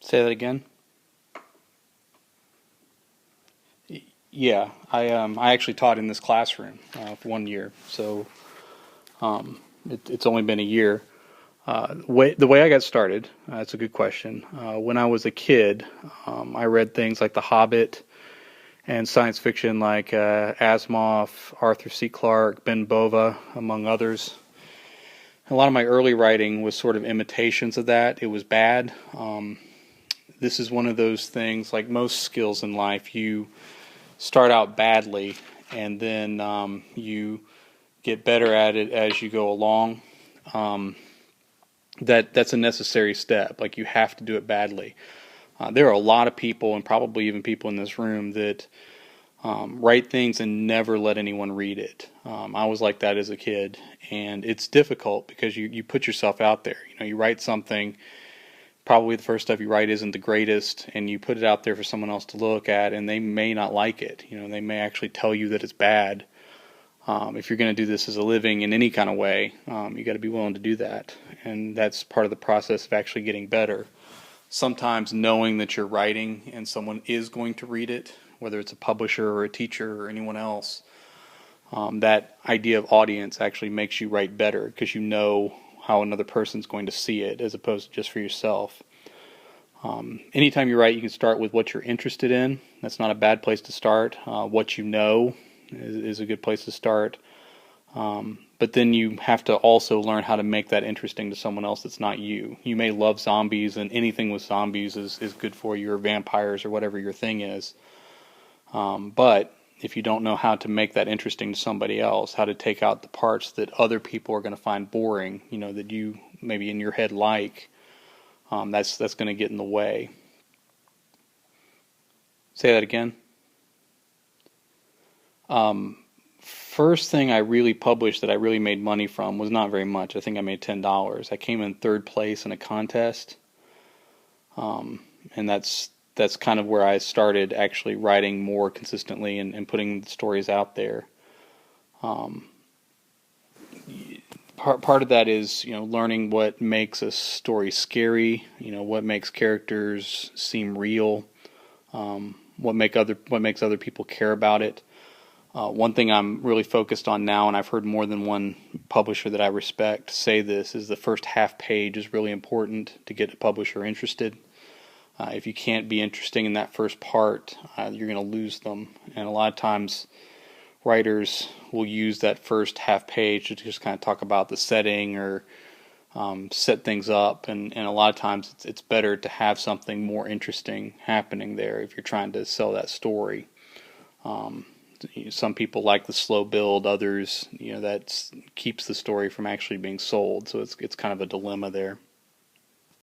Say that again. Yeah, I actually taught in this classroom for 1 year, so it's only been a year. The way I got started, that's a good question. When I was a kid, I read things like The Hobbit and science fiction like Asimov, Arthur C. Clarke, Ben Bova, among others. A lot of my early writing was sort of imitations of that. It was bad. This is one of those things, like most skills in life, you start out badly and then you get better at it as you go along. Um, that's a necessary step. Like, you have to do it badly. There are a lot of people, and probably even people in this room, that write things and never let anyone read it. I was like that as a kid, and it's difficult because you put yourself out there. You write something. Probably the first stuff you write isn't the greatest, and you put it out there for someone else to look at, and they may not like it. They may actually tell you that it's bad. If you're going to do this as a living in any kind of way, you got to be willing to do that, and that's part of the process of actually getting better. Sometimes knowing that you're writing and someone is going to read it, whether it's a publisher or a teacher or anyone else, that idea of audience actually makes you write better because you know how another person's going to see it as opposed to just for yourself. Anytime you write, you can start with what you're interested in. That's not a bad place to start. What you know is a good place to start. But then you have to also learn how to make that interesting to someone else that's not you. You may love zombies, and anything with zombies is good for you, or vampires, or whatever your thing is. But if you don't know how to make that interesting to somebody else, how to take out the parts that other people are going to find boring, that you maybe in your head like, that's going to get in the way. Say that again. First thing I really published that I really made money from was not very much. I think I made $10. I came in third place in a contest, and that's kind of where I started actually writing more consistently and putting the stories out there. Part of that is learning what makes a story scary, what makes characters seem real, what makes other people care about it. One thing I'm really focused on now, and I've heard more than one publisher that I respect say this, is the first half page is really important to get a publisher interested. If you can't be interesting in that first part, you're going to lose them. And a lot of times, writers will use that first half page to just kind of talk about the setting or set things up. And a lot of times, it's better to have something more interesting happening there if you're trying to sell that story. Some people like the slow build, others, that keeps the story from actually being sold. So it's kind of a dilemma there.